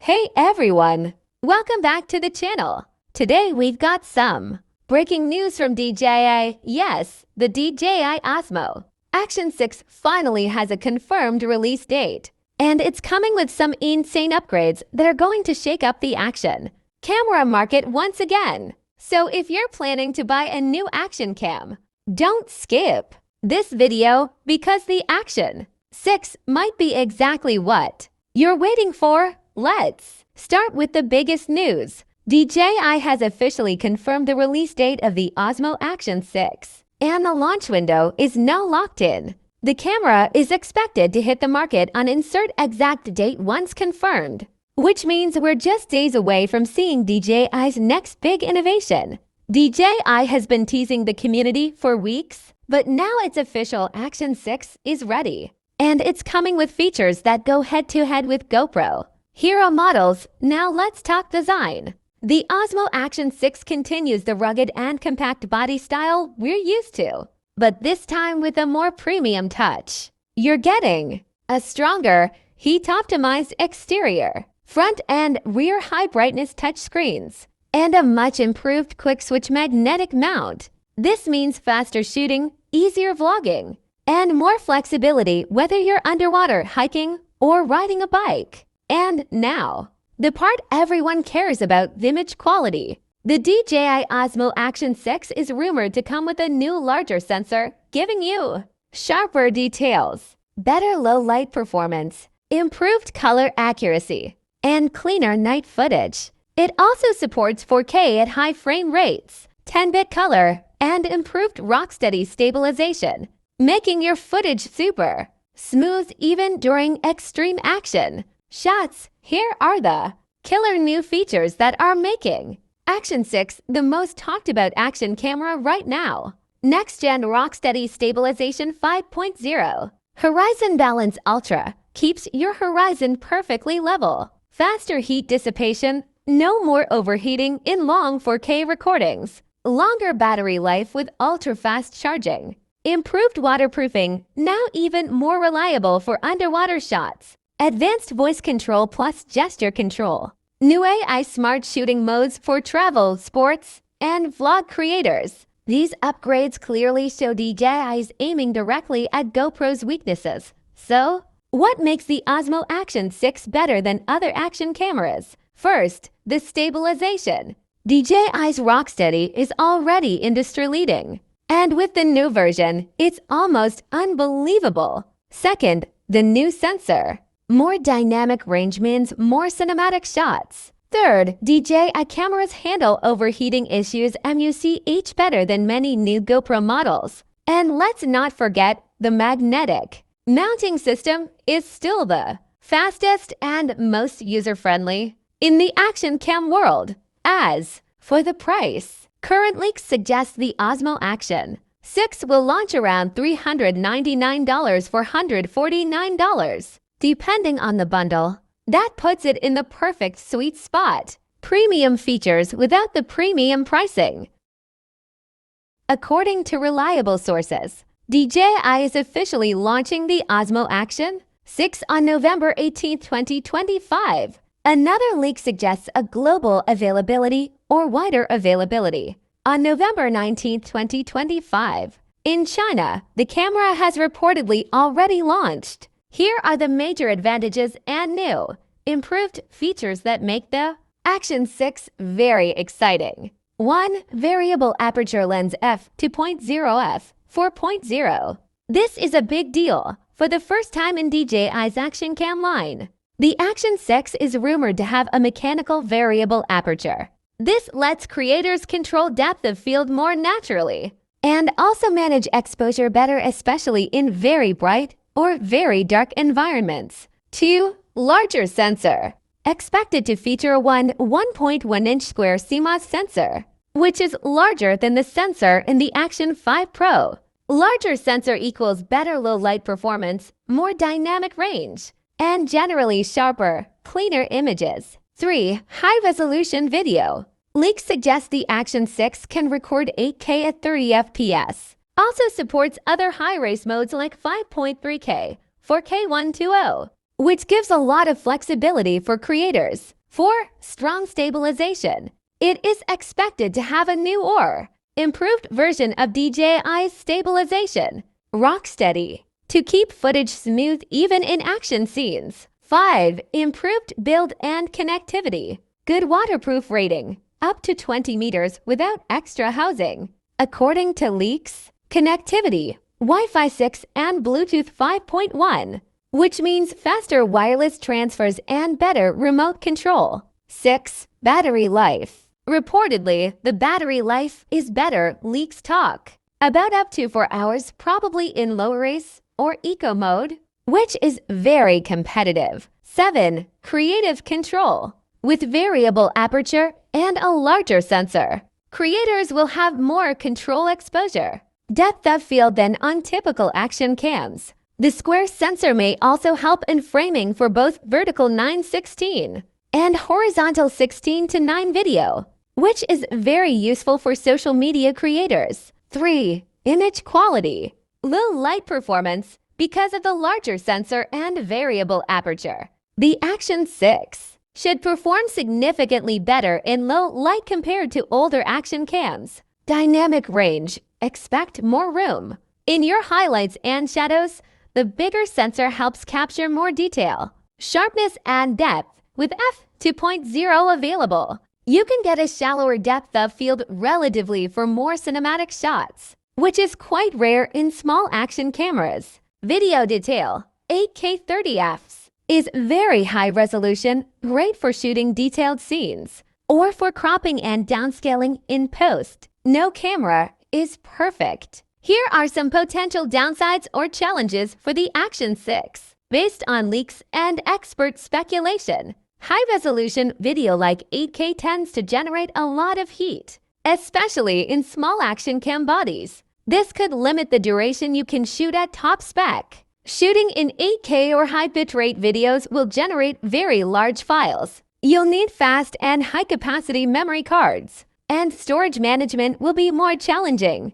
Hey everyone! Welcome back to the channel. Today we've got some breaking news from DJI. Yes, the DJI Osmo Action 6 finally has a confirmed release date. And it's coming with some insane upgrades that are going to shake up the action camera market once again. So if you're planning to buy a new action cam, don't skip this video because the Action 6 might be exactly what you're waiting for. Let's start with the biggest news. DJI has officially confirmed the release date of the Osmo Action 6, and the launch window is now locked in. The camera is expected to hit the market on insert exact date once confirmed, which means we're just days away from seeing DJI's next big innovation. DJI has been teasing the community for weeks, but now its official Action 6 is ready, and it's coming with features that go head-to-head with GoPro hero models. Now let's talk design. The Osmo Action 6 continues the rugged and compact body style we're used to, but this time with a more premium touch. You're getting a stronger, heat-optimized exterior, front and rear high-brightness touchscreens, and a much-improved quick-switch magnetic mount. This means faster shooting, easier vlogging, and more flexibility whether you're underwater, hiking, or riding a bike. And now, the part everyone cares about, the image quality. The DJI Osmo Action 6 is rumored to come with a new larger sensor, giving you sharper details, better low-light performance, improved color accuracy, and cleaner night footage. It also supports 4K at high frame rates, 10-bit color, and improved rock-steady stabilization, making your footage super smooth even during extreme action shots. Here are the killer new features that are making Action 6 the most talked about action camera right now. Next-gen rock-steady stabilization 5.0. Horizon Balance Ultra keeps your horizon perfectly level. Faster heat dissipation, no more overheating in long 4K recordings. Longer battery life with ultra-fast charging. Improved waterproofing, now even more reliable for underwater shots. Advanced voice control plus gesture control. New AI smart shooting modes for travel, sports, and vlog creators. These upgrades clearly show DJI's aiming directly at GoPro's weaknesses. So, what makes the Osmo Action 6 better than other action cameras? First, the stabilization. DJI's Rocksteady is already industry-leading, and with the new version, it's almost unbelievable. Second, the new sensor. More dynamic range means more cinematic shots. Third, DJI cameras handle overheating issues MUCH better than many new GoPro models. And let's not forget, the magnetic mounting system is still the fastest and most user-friendly in the action cam world. As for the price, current leaks suggest the Osmo Action 6 will launch around $399 for $149. Depending on the bundle, that puts it in the perfect sweet spot. Premium features without the premium pricing. According to reliable sources, DJI is officially launching the Osmo Action 6 on November 18, 2025. Another leak suggests a global availability or wider availability on November 19, 2025. In China, the camera has reportedly already launched. Here are the major advantages and new, improved features that make the Action 6 very exciting. 1. Variable aperture lens f2.0 f4.0. This is a big deal. For the first time in DJI's action cam line, the Action 6 is rumored to have a mechanical variable aperture. This lets creators control depth of field more naturally and also manage exposure better, especially in very bright or very dark environments. 2. Larger sensor. Expected to feature a 1.1-inch square CMOS sensor, which is larger than the sensor in the Action 5 Pro. Larger sensor equals better low-light performance, more dynamic range, and generally sharper, cleaner images. 3. High-resolution video. Leaks suggest the Action 6 can record 8K at 30 FPS. Also supports other high-res modes like 5.3K, 4K 120, which gives a lot of flexibility for creators. 4. Strong stabilization. It is expected to have a new or improved version of DJI's stabilization, rock steady, to keep footage smooth even in action scenes. 5. Improved build and connectivity. Good waterproof rating, up to 20 meters without extra housing. According to leaks, connectivity, Wi-Fi 6 and Bluetooth 5.1, which means faster wireless transfers and better remote control. 6. Battery life. Reportedly, the battery life is better, leaks talk about up to 4 hours, probably in low race or eco mode, which is very competitive. 7. Creative control. With variable aperture and a larger sensor, creators will have more control exposure, depth of field than on typical action cams. The square sensor may also help in framing for both vertical 9:16 and horizontal 16:9 video, which is very useful for social media creators. 3. Image quality. Low light performance because of the larger sensor and variable aperture. The Action 6 should perform significantly better in low light compared to older action cams. Dynamic range. Expect more room. In your highlights and shadows, the bigger sensor helps capture more detail, sharpness, and depth with f2.0 available. You can get a shallower depth of field relatively for more cinematic shots, which is quite rare in small action cameras. Video detail, 8K 30fps, is very high resolution, great for shooting detailed scenes or for cropping and downscaling in post. No camera is perfect. Here are some potential downsides or challenges for the Action 6, based on leaks and expert speculation. High-resolution video like 8K tends to generate a lot of heat, especially in small action cam bodies. This could limit the duration you can shoot at top spec. Shooting in 8K or high bitrate videos will generate very large files. You'll need fast and high-capacity memory cards, and storage management will be more challenging.